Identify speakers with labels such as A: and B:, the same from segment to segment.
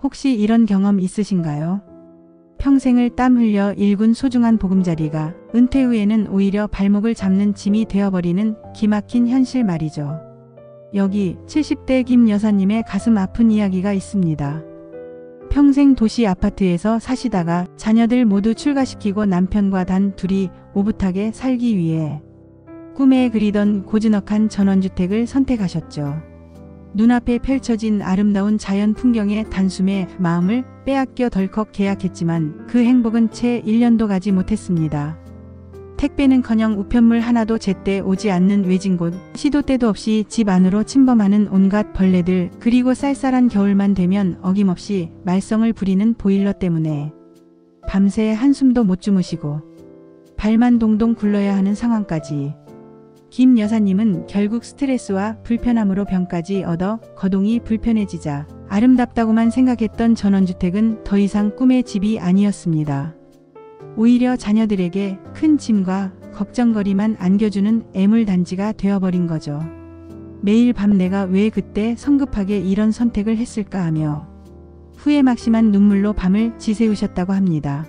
A: 혹시 이런 경험 있으신가요? 평생을 땀 흘려 일군 소중한 보금자리가 은퇴 후에는 오히려 발목을 잡는 짐이 되어버리는 기막힌 현실 말이죠. 여기 70대 김 여사님의 가슴 아픈 이야기가 있습니다. 평생 도시 아파트에서 사시다가 자녀들 모두 출가시키고 남편과 단 둘이 오붓하게 살기 위해 꿈에 그리던 고즈넉한 전원주택을 선택하셨죠. 눈앞에 펼쳐진 아름다운 자연 풍경의 단숨에 마음을 빼앗겨 덜컥 계약했지만 그 행복은 채 1년도 가지 못했습니다. 택배는커녕 우편물 하나도 제때 오지 않는 외진 곳, 시도 때도 없이 집 안으로 침범하는 온갖 벌레들, 그리고 쌀쌀한 겨울만 되면 어김없이 말썽을 부리는 보일러 때문에 밤새 한숨도 못 주무시고 발만 동동 굴러야 하는 상황까지. 김 여사님은 결국 스트레스와 불편함으로 병까지 얻어 거동이 불편해지자 아름답다고만 생각했던 전원주택은 더 이상 꿈의 집이 아니었습니다. 오히려 자녀들에게 큰 짐과 걱정거리만 안겨주는 애물단지가 되어버린 거죠. 매일 밤 내가 왜 그때 성급하게 이런 선택을 했을까 하며 후회 막심한 눈물로 밤을 지새우셨다고 합니다.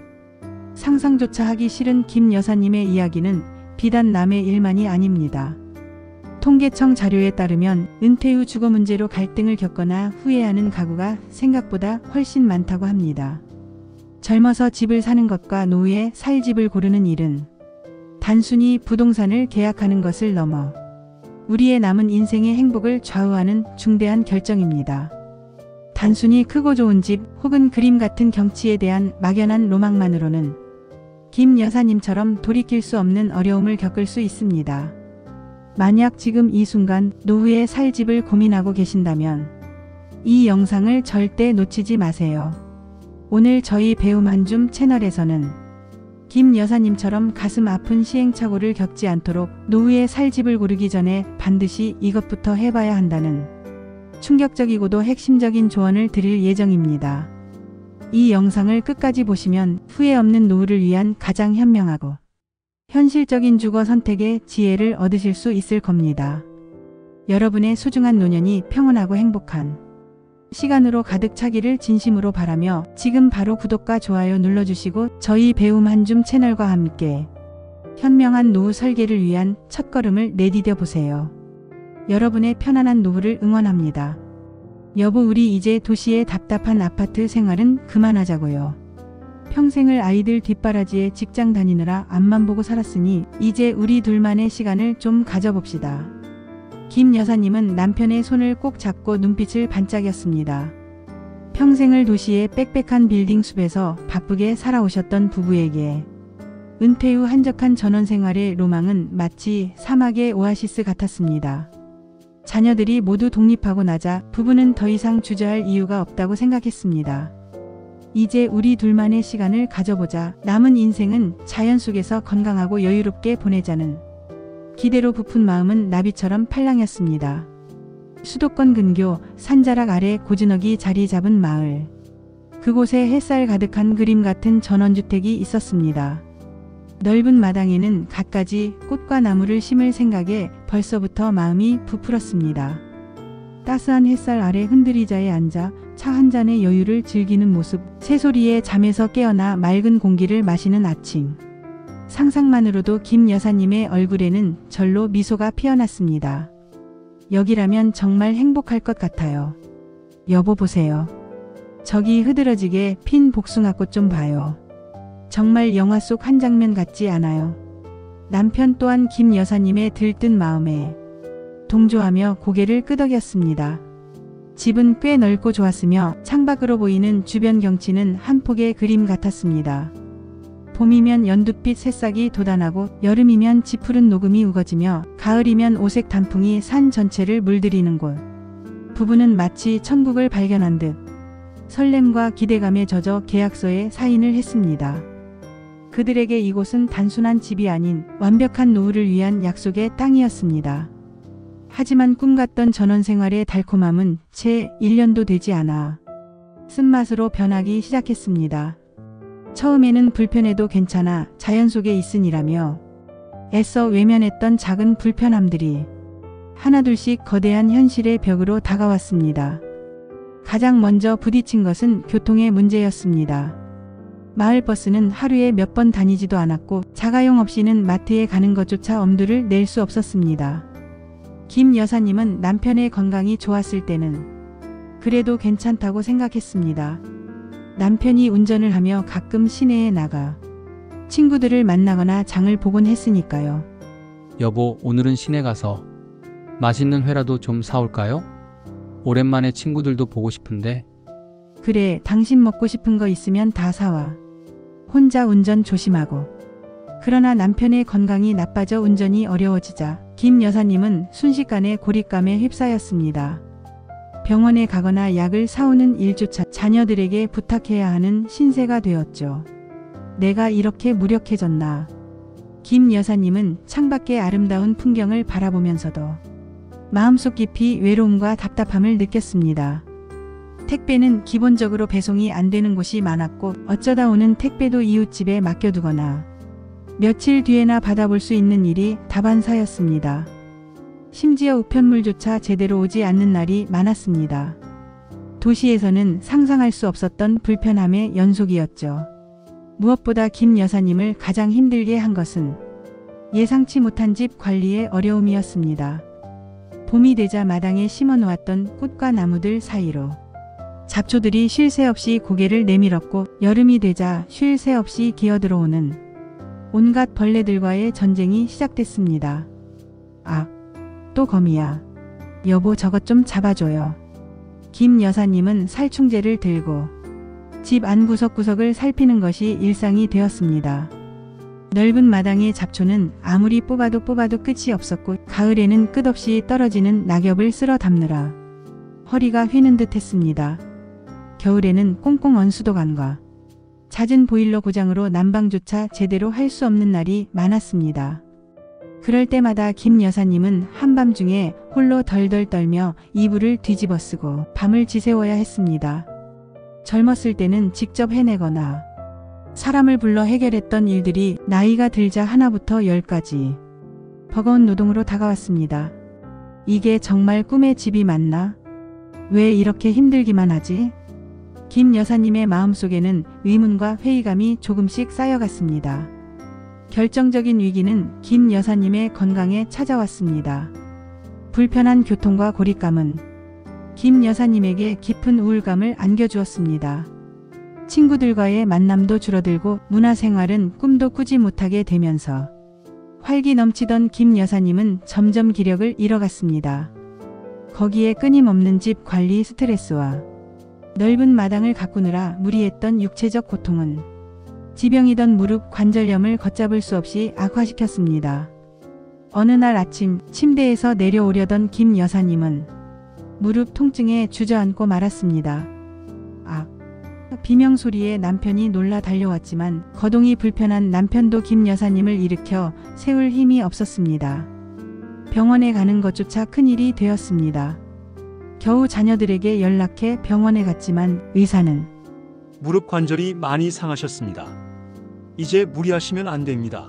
A: 상상조차 하기 싫은 김 여사님의 이야기는 비단 남의 일만이 아닙니다. 통계청 자료에 따르면 은퇴 후 주거 문제로 갈등을 겪거나 후회하는 가구가 생각보다 훨씬 많다고 합니다. 젊어서 집을 사는 것과 노후에 살 집을 고르는 일은 단순히 부동산을 계약하는 것을 넘어 우리의 남은 인생의 행복을 좌우하는 중대한 결정입니다. 단순히 크고 좋은 집 혹은 그림 같은 경치에 대한 막연한 로망만으로는 김 여사님처럼 돌이킬 수 없는 어려움을 겪을 수 있습니다. 만약 지금 이 순간 노후에 살 집을 고민하고 계신다면 이 영상을 절대 놓치지 마세요. 오늘 저희 배움 한줌 채널에서는 김 여사님처럼 가슴 아픈 시행착오를 겪지 않도록 노후에 살 집을 고르기 전에 반드시 이것부터 해봐야 한다는 충격적이고도 핵심적인 조언을 드릴 예정입니다. 이 영상을 끝까지 보시면 후회 없는 노후를 위한 가장 현명하고 현실적인 주거 선택의 지혜를 얻으실 수 있을 겁니다. 여러분의 소중한 노년이 평온하고 행복한 시간으로 가득 차기를 진심으로 바라며 지금 바로 구독과 좋아요 눌러주시고 저희 배움 한줌 채널과 함께 현명한 노후 설계를 위한 첫걸음을 내디뎌 보세요. 여러분의 편안한 노후를 응원합니다. 여보, 우리 이제 도시의 답답한 아파트 생활은 그만하자고요. 평생을 아이들 뒷바라지에 직장 다니느라 앞만 보고 살았으니 이제 우리 둘만의 시간을 좀 가져봅시다. 김 여사님은 남편의 손을 꼭 잡고 눈빛을 반짝였습니다. 평생을 도시의 빽빽한 빌딩 숲에서 바쁘게 살아오셨던 부부에게 은퇴 후 한적한 전원 생활의 로망은 마치 사막의 오아시스 같았습니다. 자녀들이 모두 독립하고 나자 부부는 더 이상 주저할 이유가 없다고 생각했습니다. 이제 우리 둘만의 시간을 가져보자. 남은 인생은 자연 속에서 건강하고 여유롭게 보내자는 기대로 부푼 마음은 나비처럼 팔랑였습니다. 수도권 근교 산자락 아래 고즈넉이 자리 잡은 마을. 그곳에 햇살 가득한 그림 같은 전원주택이 있었습니다. 넓은 마당에는 갖가지 꽃과 나무를 심을 생각에 벌써부터 마음이 부풀었습니다. 따스한 햇살 아래 흔들의자에 앉아 차 한 잔의 여유를 즐기는 모습, 새소리에 잠에서 깨어나 맑은 공기를 마시는 아침. 상상만으로도 김 여사님의 얼굴에는 절로 미소가 피어났습니다. 여기라면 정말 행복할 것 같아요. 여보, 보세요. 저기 흐드러지게 핀 복숭아꽃 좀 봐요. 정말 영화 속 한 장면 같지 않아요? 남편 또한 김 여사님의 들뜬 마음에 동조하며 고개를 끄덕였습니다. 집은 꽤 넓고 좋았으며 창밖으로 보이는 주변 경치는 한 폭의 그림 같았습니다. 봄이면 연두빛 새싹이 돋아나고 여름이면 지푸른 녹음이 우거지며 가을이면 오색 단풍이 산 전체를 물들이는 곳. 부부는 마치 천국을 발견한 듯 설렘과 기대감에 젖어 계약서에 사인을 했습니다. 그들에게 이곳은 단순한 집이 아닌 완벽한 노후를 위한 약속의 땅이었습니다. 하지만 꿈같던 전원생활의 달콤함은 채 1년도 되지 않아 쓴맛으로 변하기 시작했습니다. 처음에는 불편해도 괜찮아, 자연 속에 있으니라며 애써 외면했던 작은 불편함들이 하나둘씩 거대한 현실의 벽으로 다가왔습니다. 가장 먼저 부딪힌 것은 교통의 문제였습니다. 마을버스는 하루에 몇 번 다니지도 않았고 자가용 없이는 마트에 가는 것조차 엄두를 낼 수 없었습니다. 김 여사님은 남편의 건강이 좋았을 때는 그래도 괜찮다고 생각했습니다. 남편이 운전을 하며 가끔 시내에 나가 친구들을 만나거나 장을 보곤 했으니까요.
B: 여보, 오늘은 시내 가서 맛있는 회라도 좀 사올까요? 오랜만에 친구들도 보고 싶은데.
A: 그래, 당신 먹고 싶은 거 있으면 다 사와. 혼자 운전 조심하고. 그러나 남편의 건강이 나빠져 운전이 어려워지자 김 여사님은 순식간에 고립감에 휩싸였습니다. 병원에 가거나 약을 사오는 일조차 자녀들에게 부탁해야 하는 신세가 되었죠. 내가 이렇게 무력해졌나. 김 여사님은 창밖의 아름다운 풍경을 바라보면서도 마음속 깊이 외로움과 답답함을 느꼈습니다. 택배는 기본적으로 배송이 안 되는 곳이 많았고 어쩌다 오는 택배도 이웃집에 맡겨두거나 며칠 뒤에나 받아볼 수 있는 일이 다반사였습니다. 심지어 우편물조차 제대로 오지 않는 날이 많았습니다. 도시에서는 상상할 수 없었던 불편함의 연속이었죠. 무엇보다 김 여사님을 가장 힘들게 한 것은 예상치 못한 집 관리의 어려움이었습니다. 봄이 되자 마당에 심어놓았던 꽃과 나무들 사이로 잡초들이 쉴 새 없이 고개를 내밀었고 여름이 되자 쉴 새 없이 기어들어오는 온갖 벌레들과의 전쟁이 시작됐습니다. 아, 또 거미야. 여보, 저것 좀 잡아줘요. 김 여사님은 살충제를 들고 집 안 구석구석을 살피는 것이 일상이 되었습니다. 넓은 마당의 잡초는 아무리 뽑아도 끝이 없었고 가을에는 끝없이 떨어지는 낙엽을 쓸어 담느라 허리가 휘는 듯 했습니다. 겨울에는 꽁꽁 언 수도관과 잦은 보일러 고장으로 난방조차 제대로 할 수 없는 날이 많았습니다. 그럴 때마다 김 여사님은 한밤중에 홀로 덜덜 떨며 이불을 뒤집어 쓰고 밤을 지새워야 했습니다. 젊었을 때는 직접 해내거나 사람을 불러 해결했던 일들이 나이가 들자 하나부터 열까지 버거운 노동으로 다가왔습니다. 이게 정말 꿈의 집이 맞나? 왜 이렇게 힘들기만 하지? 김 여사님의 마음속에는 의문과 회의감이 조금씩 쌓여갔습니다. 결정적인 위기는 김 여사님의 건강에 찾아왔습니다. 불편한 교통과 고립감은 김 여사님에게 깊은 우울감을 안겨주었습니다. 친구들과의 만남도 줄어들고 문화생활은 꿈도 꾸지 못하게 되면서 활기 넘치던 김 여사님은 점점 기력을 잃어갔습니다. 거기에 끊임없는 집 관리 스트레스와 넓은 마당을 가꾸느라 무리했던 육체적 고통은 지병이던 무릎 관절염을 걷잡을 수 없이 악화시켰습니다. 어느 날 아침 침대에서 내려오려던 김 여사님은 무릎 통증에 주저앉고 말았습니다. 아, 비명소리에 남편이 놀라 달려왔지만 거동이 불편한 남편도 김 여사님을 일으켜 세울 힘이 없었습니다. 병원에 가는 것조차 큰일이 되었습니다. 겨우 자녀들에게 연락해 병원에 갔지만 의사는
C: 무릎 관절이 많이 상하셨습니다. 이제 무리하시면 안 됩니다.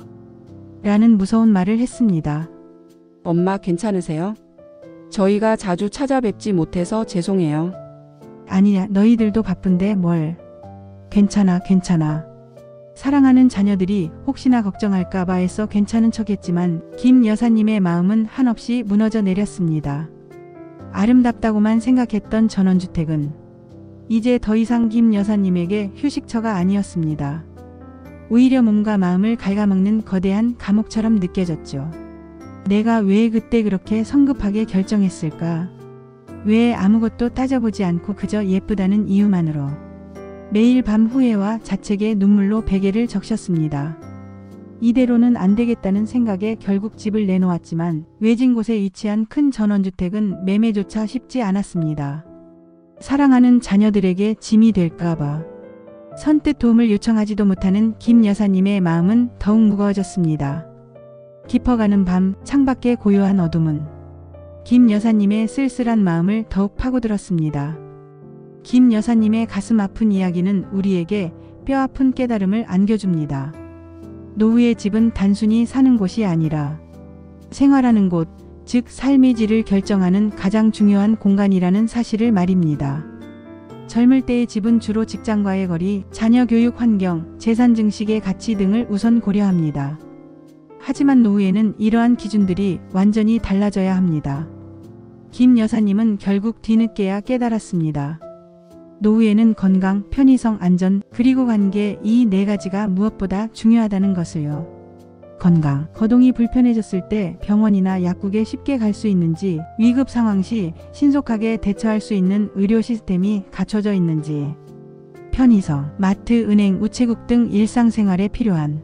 A: 라는 무서운 말을 했습니다.
D: 엄마 괜찮으세요? 저희가 자주 찾아뵙지 못해서 죄송해요.
A: 아니야, 너희들도 바쁜데 뭘. 괜찮아. 사랑하는 자녀들이 혹시나 걱정할까봐 해서 괜찮은 척했지만 김 여사님의 마음은 한없이 무너져 내렸습니다. 아름답다고만 생각했던 전원주택은 이제 더 이상 김 여사님에게 휴식처가 아니었습니다. 오히려 몸과 마음을 갉아먹는 거대한 감옥처럼 느껴졌죠. 내가 왜 그때 그렇게 성급하게 결정했을까? 왜 아무것도 따져보지 않고 그저 예쁘다는 이유만으로 매일 밤 후회와 자책의 눈물로 베개를 적셨습니다. 이대로는 안 되겠다는 생각에 결국 집을 내놓았지만 외진 곳에 위치한 큰 전원주택은 매매조차 쉽지 않았습니다. 사랑하는 자녀들에게 짐이 될까봐 선뜻 도움을 요청하지도 못하는 김 여사님의 마음은 더욱 무거워졌습니다. 깊어가는 밤 창밖의 고요한 어둠은 김 여사님의 쓸쓸한 마음을 더욱 파고들었습니다. 김 여사님의 가슴 아픈 이야기는 우리에게 뼈아픈 깨달음을 안겨줍니다. 노후의 집은 단순히 사는 곳이 아니라 생활하는 곳, 즉 삶의 질을 결정하는 가장 중요한 공간이라는 사실을 말입니다. 젊을 때의 집은 주로 직장과의 거리, 자녀 교육 환경, 재산 증식의 가치 등을 우선 고려합니다. 하지만 노후에는 이러한 기준들이 완전히 달라져야 합니다. 김 여사님은 결국 뒤늦게야 깨달았습니다. 노후에는 건강, 편의성, 안전, 그리고 관계, 이 네 가지가 무엇보다 중요하다는 것을요. 건강, 거동이 불편해졌을 때 병원이나 약국에 쉽게 갈 수 있는지, 위급 상황 시 신속하게 대처할 수 있는 의료 시스템이 갖춰져 있는지, 편의성, 마트, 은행, 우체국 등 일상생활에 필요한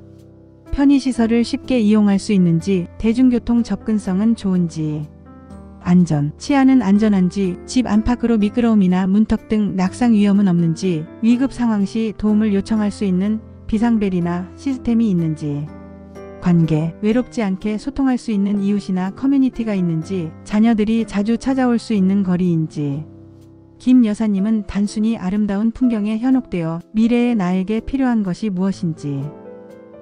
A: 편의시설을 쉽게 이용할 수 있는지, 대중교통 접근성은 좋은지, 안전, 치안은 안전한지, 집 안팎으로 미끄러움이나 문턱 등 낙상 위험은 없는지, 위급 상황 시 도움을 요청할 수 있는 비상벨이나 시스템이 있는지, 관계, 외롭지 않게 소통할 수 있는 이웃이나 커뮤니티가 있는지, 자녀들이 자주 찾아올 수 있는 거리인지. 김 여사님은 단순히 아름다운 풍경에 현혹되어 미래의 나에게 필요한 것이 무엇인지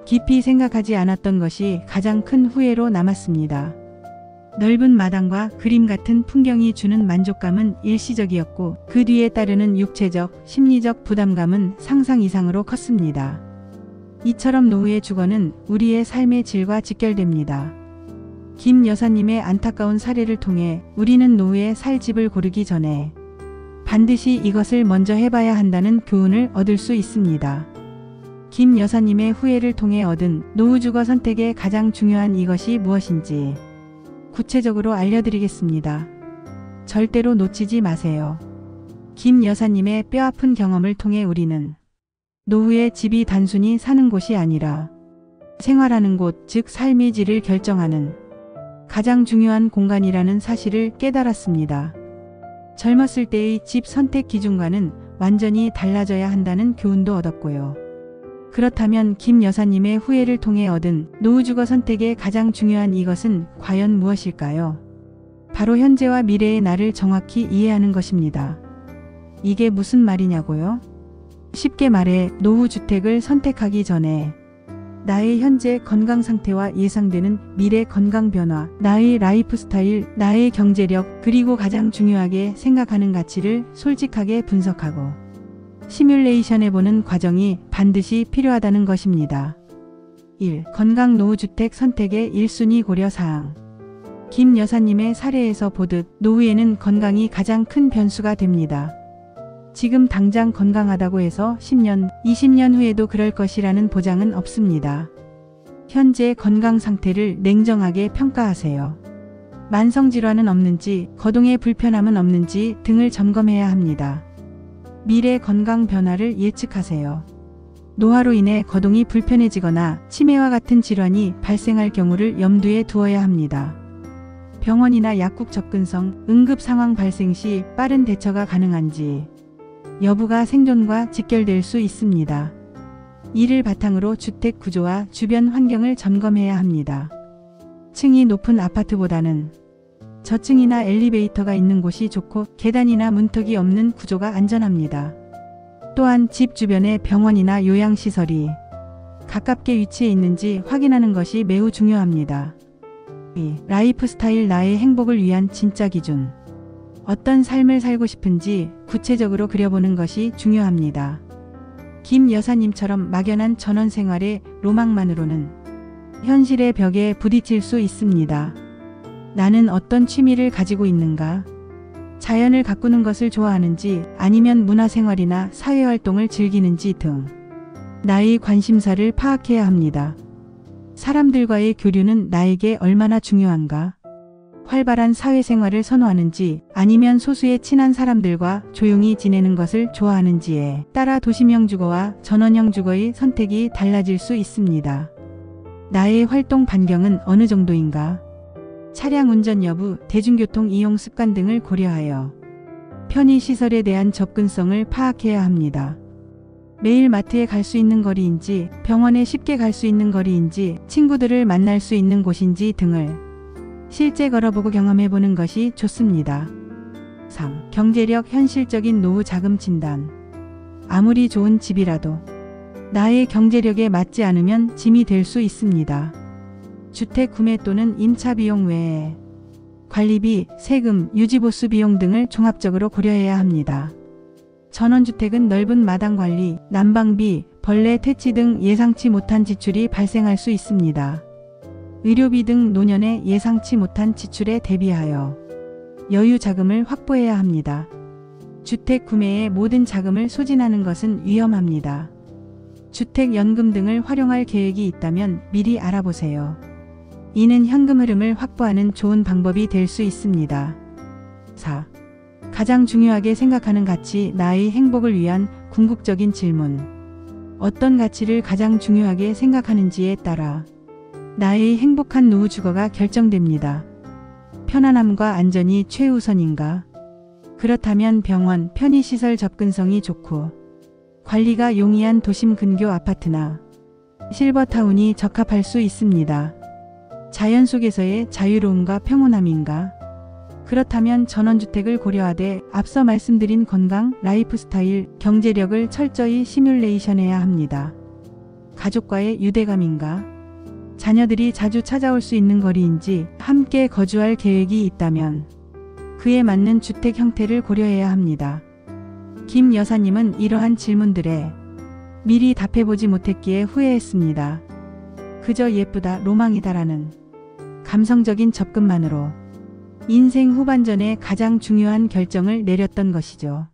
A: 깊이 생각하지 않았던 것이 가장 큰 후회로 남았습니다. 넓은 마당과 그림 같은 풍경이 주는 만족감은 일시적이었고, 그 뒤에 따르는 육체적, 심리적 부담감은 상상 이상으로 컸습니다. 이처럼 노후의 주거는 우리의 삶의 질과 직결됩니다. 김 여사님의 안타까운 사례를 통해 우리는 노후에 살 집을 고르기 전에 반드시 이것을 먼저 해봐야 한다는 교훈을 얻을 수 있습니다. 김 여사님의 후회를 통해 얻은 노후 주거 선택의 가장 중요한 이것이 무엇인지 구체적으로 알려드리겠습니다. 절대로 놓치지 마세요. 김 여사님의 뼈아픈 경험을 통해 우리는 노후의 집이 단순히 사는 곳이 아니라 생활하는 곳, 즉 삶의 질을 결정하는 가장 중요한 공간이라는 사실을 깨달았습니다. 젊었을 때의 집 선택 기준과는 완전히 달라져야 한다는 교훈도 얻었고요. 그렇다면 김 여사님의 후회를 통해 얻은 노후주거 선택의 가장 중요한 이것은 과연 무엇일까요? 바로 현재와 미래의 나를 정확히 이해하는 것입니다. 이게 무슨 말이냐고요? 쉽게 말해 노후주택을 선택하기 전에 나의 현재 건강 상태와 예상되는 미래 건강 변화, 나의 라이프 스타일, 나의 경제력, 그리고 가장 중요하게 생각하는 가치를 솔직하게 분석하고 시뮬레이션해보는 과정이 반드시 필요하다는 것입니다. 1. 건강 노후주택 선택의 1순위 고려사항. 김 여사님의 사례에서 보듯 노후에는 건강이 가장 큰 변수가 됩니다. 지금 당장 건강하다고 해서 10년, 20년 후에도 그럴 것이라는 보장은 없습니다. 현재 건강 상태를 냉정하게 평가하세요. 만성질환은 없는지, 거동의 불편함은 없는지 등을 점검해야 합니다. 미래 건강 변화를 예측하세요. 노화로 인해 거동이 불편해지거나 치매와 같은 질환이 발생할 경우를 염두에 두어야 합니다. 병원이나 약국 접근성, 응급 상황 발생 시 빠른 대처가 가능한지, 여부가 생존과 직결될 수 있습니다. 이를 바탕으로 주택 구조와 주변 환경을 점검해야 합니다. 층이 높은 아파트보다는 저층이나 엘리베이터가 있는 곳이 좋고 계단이나 문턱이 없는 구조가 안전합니다. 또한 집 주변에 병원이나 요양시설이 가깝게 위치해 있는지 확인하는 것이 매우 중요합니다. 2. 라이프 스타일 나의 행복을 위한 진짜 기준. 어떤 삶을 살고 싶은지 구체적으로 그려보는 것이 중요합니다. 김 여사님처럼 막연한 전원 생활의 로망만으로는 현실의 벽에 부딪힐 수 있습니다. 나는 어떤 취미를 가지고 있는가? 자연을 가꾸는 것을 좋아하는지, 아니면 문화생활이나 사회활동을 즐기는지 등 나의 관심사를 파악해야 합니다. 사람들과의 교류는 나에게 얼마나 중요한가? 활발한 사회생활을 선호하는지, 아니면 소수의 친한 사람들과 조용히 지내는 것을 좋아하는지에 따라 도심형 주거와 전원형 주거의 선택이 달라질 수 있습니다. 나의 활동 반경은 어느 정도인가? 차량 운전 여부, 대중교통 이용 습관 등을 고려하여 편의시설에 대한 접근성을 파악해야 합니다. 매일 마트에 갈 수 있는 거리인지, 병원에 쉽게 갈 수 있는 거리인지, 친구들을 만날 수 있는 곳인지 등을 실제 걸어보고 경험해보는 것이 좋습니다. 3. 경제력 현실적인 노후 자금 진단. 아무리 좋은 집이라도 나의 경제력에 맞지 않으면 짐이 될 수 있습니다. 주택 구매 또는 임차 비용 외에 관리비, 세금, 유지보수 비용 등을 종합적으로 고려해야 합니다. 전원주택은 넓은 마당 관리, 난방비, 벌레 퇴치 등 예상치 못한 지출이 발생할 수 있습니다. 의료비 등 노년의 예상치 못한 지출에 대비하여 여유 자금을 확보해야 합니다. 주택 구매에 모든 자금을 소진하는 것은 위험합니다. 주택연금 등을 활용할 계획이 있다면 미리 알아보세요. 이는 현금 흐름을 확보하는 좋은 방법이 될 수 있습니다. 4. 가장 중요하게 생각하는 가치, 나의 행복을 위한 궁극적인 질문. 어떤 가치를 가장 중요하게 생각하는지에 따라 나의 행복한 노후 주거가 결정됩니다. 편안함과 안전이 최우선인가? 그렇다면 병원, 편의시설 접근성이 좋고 관리가 용이한 도심 근교 아파트나 실버타운이 적합할 수 있습니다. 자연 속에서의 자유로움과 평온함인가? 그렇다면 전원주택을 고려하되 앞서 말씀드린 건강, 라이프스타일, 경제력을 철저히 시뮬레이션해야 합니다. 가족과의 유대감인가? 자녀들이 자주 찾아올 수 있는 거리인지 함께 거주할 계획이 있다면 그에 맞는 주택 형태를 고려해야 합니다. 김 여사님은 이러한 질문들에 미리 답해보지 못했기에 후회했습니다. 그저 예쁘다, 로망이다라는 감성적인 접근만으로 인생 후반전에 가장 중요한 결정을 내렸던 것이죠.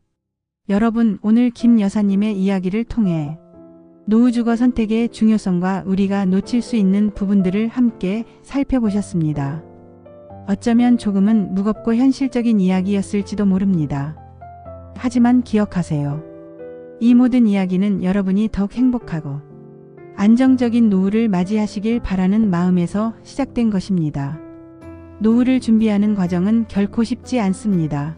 A: 여러분, 오늘 김 여사님의 이야기를 통해 노후주거 선택의 중요성과 우리가 놓칠 수 있는 부분들을 함께 살펴보셨습니다. 어쩌면 조금은 무겁고 현실적인 이야기였을지도 모릅니다. 하지만 기억하세요. 이 모든 이야기는 여러분이 더욱 행복하고 안정적인 노후를 맞이하시길 바라는 마음에서 시작된 것입니다. 노후를 준비하는 과정은 결코 쉽지 않습니다.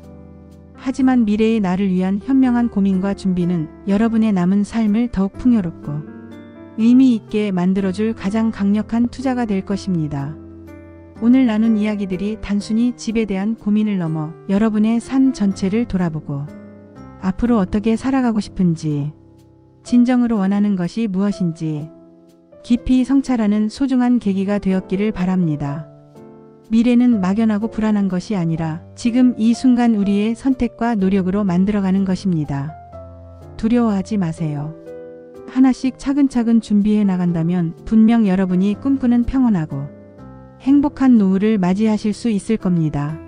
A: 하지만 미래의 나를 위한 현명한 고민과 준비는 여러분의 남은 삶을 더욱 풍요롭고 의미 있게 만들어줄 가장 강력한 투자가 될 것입니다. 오늘 나눈 이야기들이 단순히 집에 대한 고민을 넘어 여러분의 삶 전체를 돌아보고 앞으로 어떻게 살아가고 싶은지, 진정으로 원하는 것이 무엇인지 깊이 성찰하는 소중한 계기가 되었기를 바랍니다. 미래는 막연하고 불안한 것이 아니라 지금 이 순간 우리의 선택과 노력으로 만들어가는 것입니다. 두려워하지 마세요. 하나씩 차근차근 준비해 나간다면 분명 여러분이 꿈꾸는 평온하고 행복한 노후를 맞이하실 수 있을 겁니다.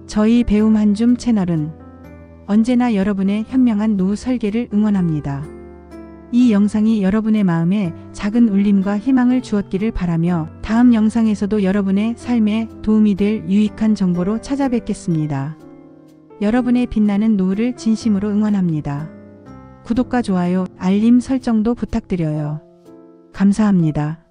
A: 저희 배움 한줌 채널은 언제나 여러분의 현명한 노후 설계를 응원합니다. 이 영상이 여러분의 마음에 작은 울림과 희망을 주었기를 바라며 다음 영상에서도 여러분의 삶에 도움이 될 유익한 정보로 찾아뵙겠습니다. 여러분의 빛나는 노후를 진심으로 응원합니다. 구독과 좋아요, 알림 설정도 부탁드려요. 감사합니다.